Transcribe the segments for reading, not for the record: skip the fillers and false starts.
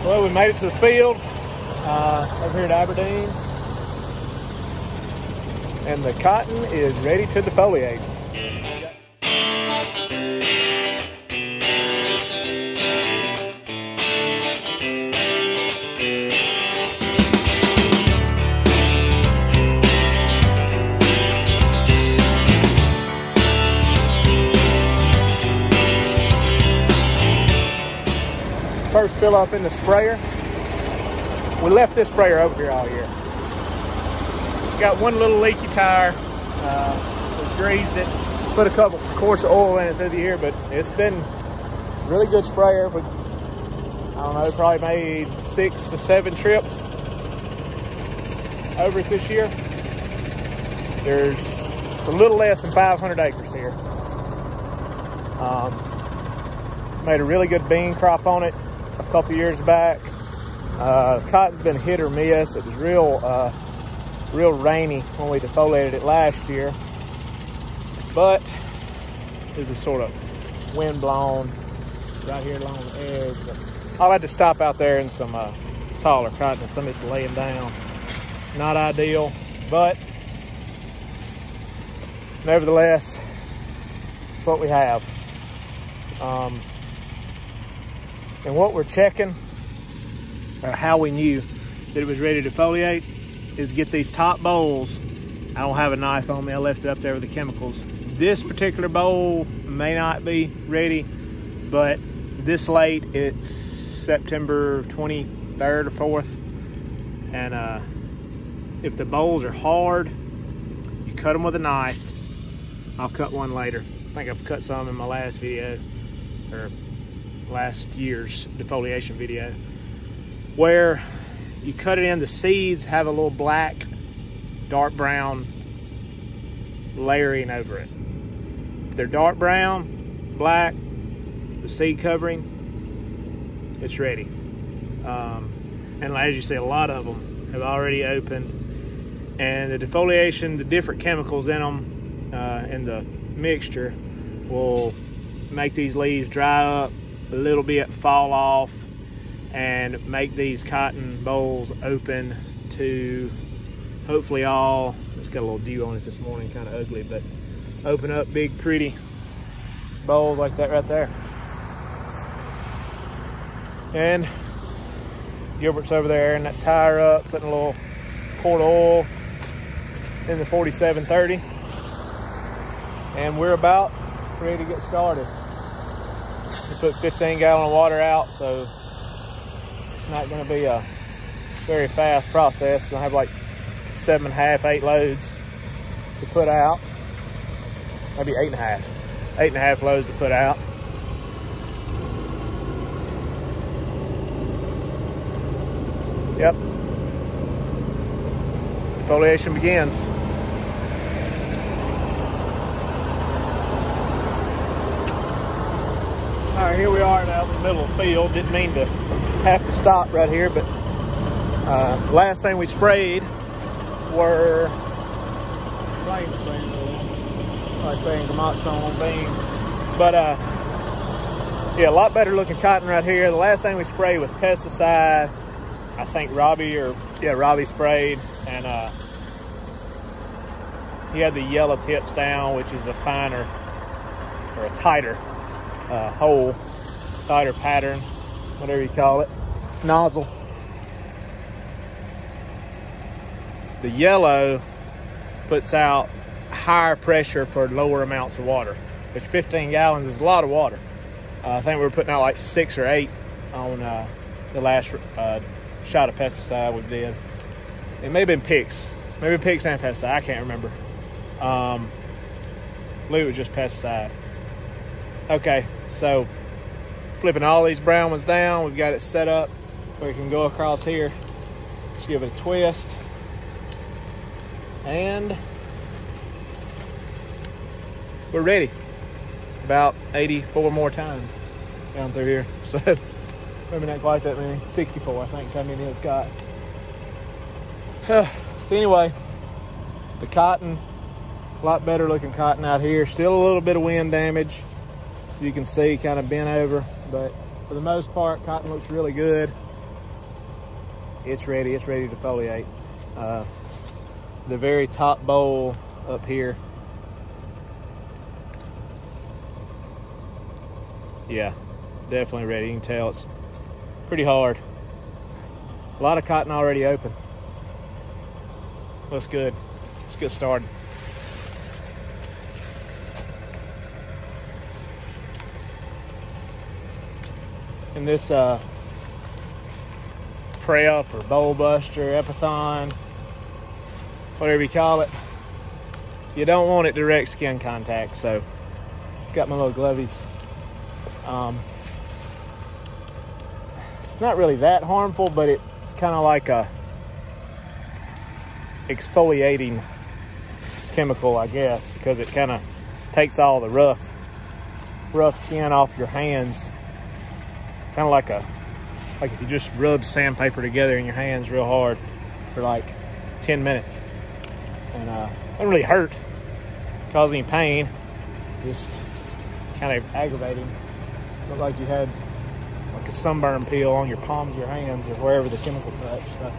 Well, we made it to the field over here at Aberdeen, and the cotton is ready to defoliate. First fill up in the sprayer. We left this sprayer over here all year. Got one little leaky tire. We greased it, put a couple quarts of oil in it through the year, but it's been a really good sprayer. But I don't know, probably made 6 to 7 trips over it this year. There's a little less than 500 acres here. Made a really good bean crop on it a couple years back. Cotton's been hit or miss. It was real rainy when we defoliated it last year, but this is sort of wind blown right here along the edge. But I'll have to stop out there in some taller cotton and some of it's laying down. Not ideal, but nevertheless, it's what we have. And what we're checking, or how we knew that it was ready to defoliate, is get these top bowls. I don't have a knife on me, I left it up there with the chemicals. This particular bowl may not be ready, but this late, it's September 23rd or 4th. And if the bowls are hard, you cut them with a knife. I'll cut one later. I think I've cut some in my last video, or last year's defoliation video, where you cut it in, the seeds have a little black, dark brown layering over it. If they're dark brown, black, the seed covering, it's ready. And as you see, a lot of them have already opened, and the defoliation, the different chemicals in them, in the mixture, will make these leaves dry up a little bit, fall off, and make these cotton bowls open to hopefully all, it's got a little dew on it this morning, kind of ugly, but open up big pretty bowls like that right there. And Gilbert's over there airing that tire up, putting a little quart of oil in the 4730, and we're about ready to get started. We put 15 gallon of water out, so it's not going to be a very fast process. We're going to have like 7.5, 8 loads to put out. Maybe 8.5. 8.5 loads to put out. Yep. Defoliation begins. All right, here we are now in the middle of the field. Didn't mean to have to stop right here, but last thing we sprayed were rain spraying, like spraying Gamoxone on beans. But yeah, a lot better looking cotton right here. The last thing we sprayed was pesticide. I think Robbie sprayed, and he had the yellow tips down, which is a finer or a tighter hole, tighter pattern, whatever you call it, nozzle. The yellow puts out higher pressure for lower amounts of water, which 15 gallons is a lot of water. I think we were putting out like 6 or 8 on the last shot of pesticide we did. It may have been Pix, maybe Pix and pesticide, I can't remember. I believe it was just pesticide. Okay, so flipping all these brown ones down, we've got it set up where we can go across here. Just give it a twist, and we're ready. About 84 more times down through here. So maybe not quite that many. 64, I think, is how many it's got. So anyway, the cotton, a lot better looking cotton out here. Still a little bit of wind damage. You can see kind of bent over, but for the most part, cotton looks really good. it's ready to defoliate. The very top bowl up here, yeah, definitely ready. You can tell it's pretty hard. A lot of cotton already open. Looks good. Let's get started. And this prep or bowl buster, epithon, whatever you call it, you don't want it direct skin contact. So got my little glovies. It's not really that harmful, but it's kind of like a exfoliating chemical, I guess, because it kind of takes all the rough skin off your hands. Kind of like if you just rub sandpaper together in your hands real hard for like 10 minutes. And it doesn't really hurt, cause any pain, just kind of aggravating. Looked like you had like a sunburn peel on your palms of your hands or wherever the chemical touched. So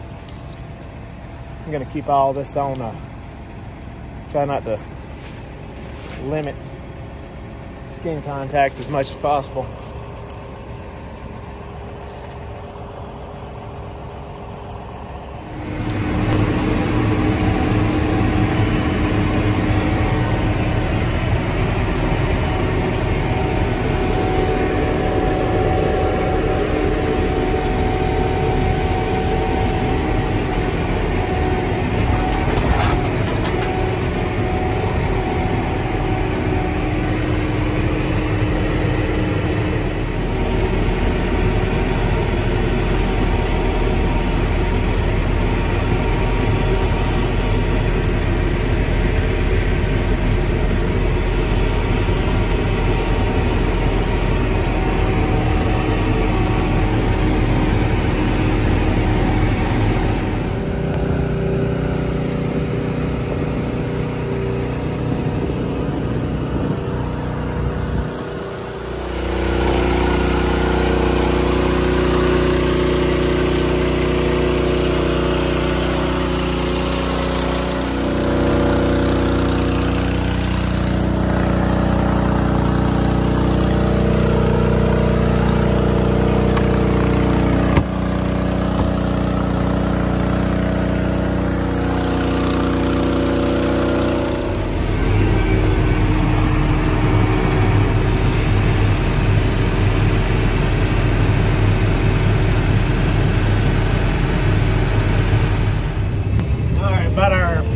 I'm gonna keep all this on, try not to limit skin contact as much as possible.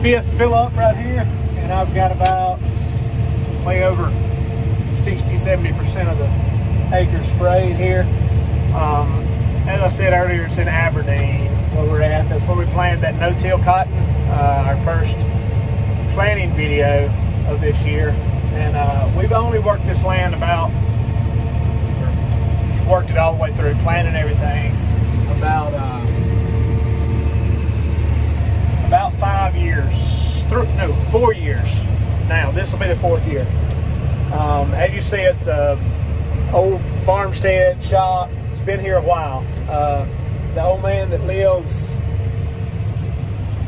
Fifth fill up right here, and I've got about way over 60-70% of the acres sprayed here. As I said earlier, it's in Aberdeen where we're at. That's where we planted that no-till cotton, our first planting video of this year. And we've only worked this land about, just worked it all the way through, planted everything, about 5 years, no, 4 years now. This will be the 4th year. As you see, it's a old farmstead shop. It's been here a while. The old man that lives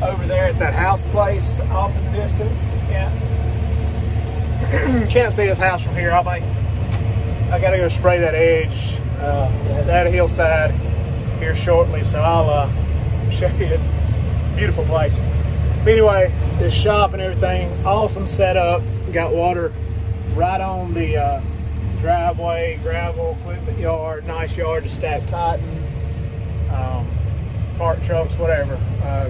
over there at that house place off in the distance, you can't see his house from here. I gotta go spray that edge, that hillside here shortly, so I'll show you. It's a beautiful place. But anyway, this shop and everything, awesome setup. Got water right on the driveway, gravel, equipment yard, nice yard to stack cotton, park trucks, whatever.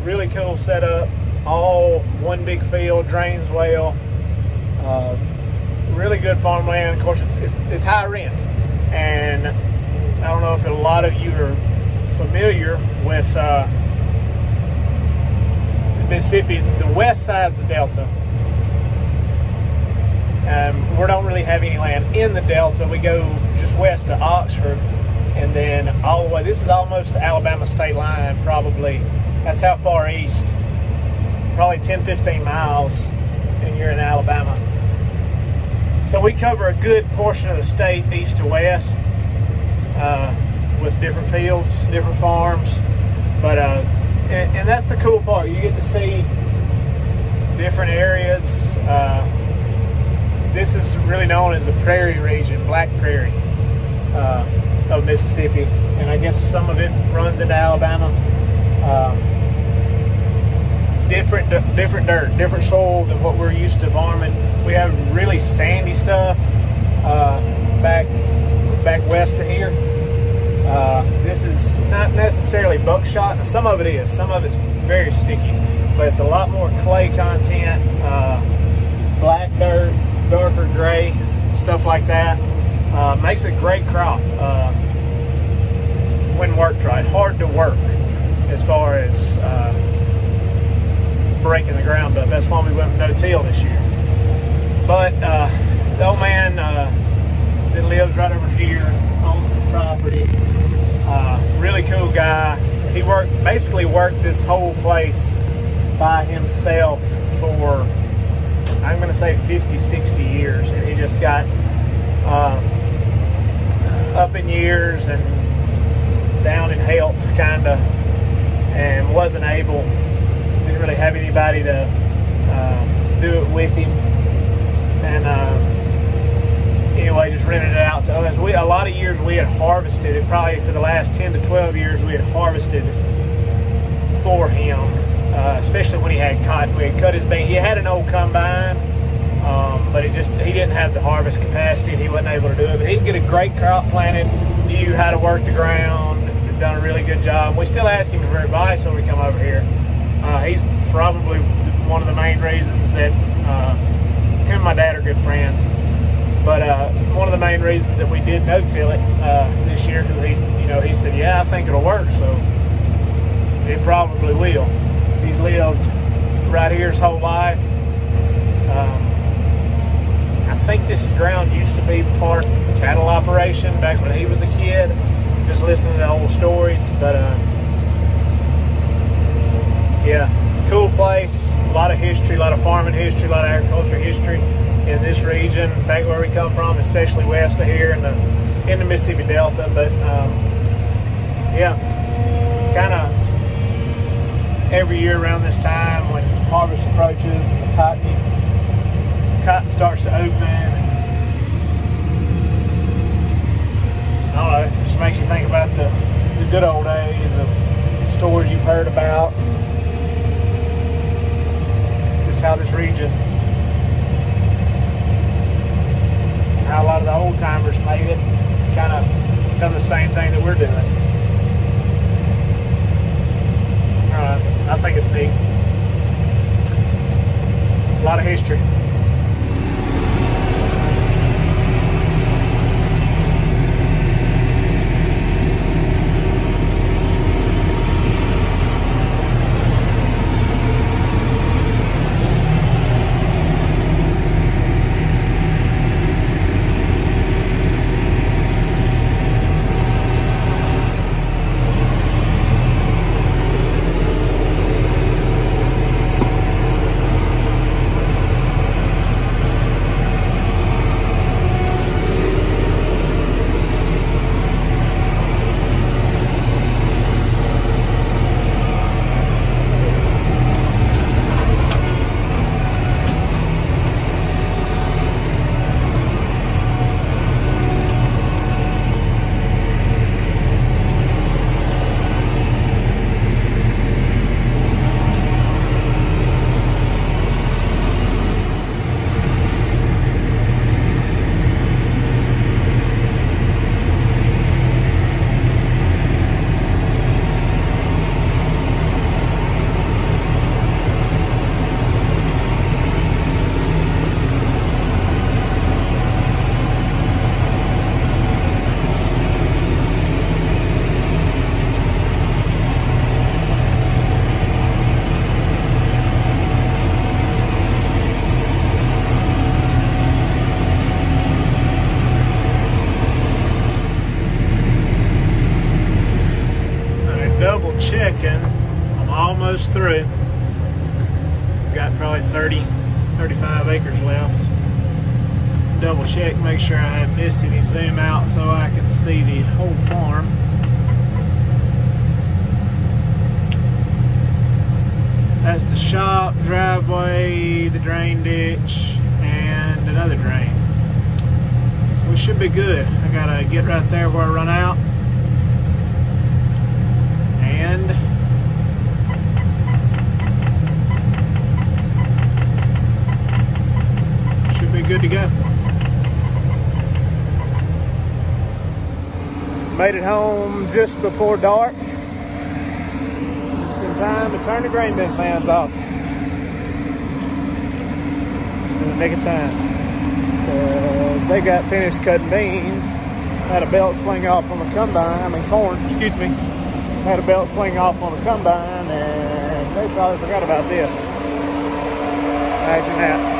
Really cool setup. All one big field, drains well. Really good farmland. Of course, it's high rent, and I don't know if a lot of you are familiar with Mississippi. The west side's the Delta. We don't really have any land in the Delta. We go just west of Oxford, and then all the way. This is almost the Alabama state line, probably. That's how far east. Probably 10-15 miles, and you're in Alabama. So we cover a good portion of the state, east to west, with different fields, different farms. But and that's the cool part. You get to see different areas. This is really known as the prairie region, Black Prairie of Mississippi, and I guess some of it runs into Alabama. Different dirt, different soil than what we're used to farming. We have really sandy stuff back west of here. This is not necessarily buckshot. Some of it is. Some of it's very sticky, but it's a lot more clay content, black dirt, darker gray, stuff like that. Makes a great crop when worked right. Hard to work as far as breaking the ground up. That's why we went with no-till this year. But the old man that lives right over here owns the property. Really cool guy. He basically worked this whole place by himself for, I'm going to say 50, 60 years. And he just got up in years and down in health, kind of, and wasn't able, didn't really have anybody to do it with him. And anyway, just rented it out to others. A lot of years we had harvested it, probably for the last 10 to 12 years we had harvested for him, especially when he had cotton. We had cut his bean. He had an old combine, but he didn't have the harvest capacity and he wasn't able to do it. But he'd get a great crop planted, knew how to work the ground, had done a really good job. We still ask him for advice when we come over here. He's probably one of the main reasons that him and my dad are good friends. But one of the main reasons that we did no-till it this year, because he said, yeah, I think it'll work, so it probably will. He's lived right here his whole life. I think this ground used to be part cattle operation back when he was a kid, just listening to old stories. But yeah, cool place, a lot of history, a lot of farming history, a lot of agriculture history in this region, back where we come from, especially west of here in the Mississippi Delta. But yeah, kind of every year around this time when harvest approaches and the cotton starts to open, I don't know, it just makes you think about the good old days of stories you've heard about, just how this region, how a lot of the old timers made it, kind of done the same thing that we're doing. I think it's neat. A lot of history. Checking, I'm almost through. Got probably 35 acres left. Double check, make sure I haven't missed any. Zoom out so I can see the whole farm. That's the shop, driveway, the drain ditch, and another drain. So we should be good. I gotta get right there where I run out. And should be good to go. Made it home just before dark. Just in time to turn the grain bin fans off. Just in the nick of time. Because they got finished cutting beans. Had a belt sling off on the combine, corn, excuse me. Had a belt sling off on the combine, and they probably forgot about this. Imagine that.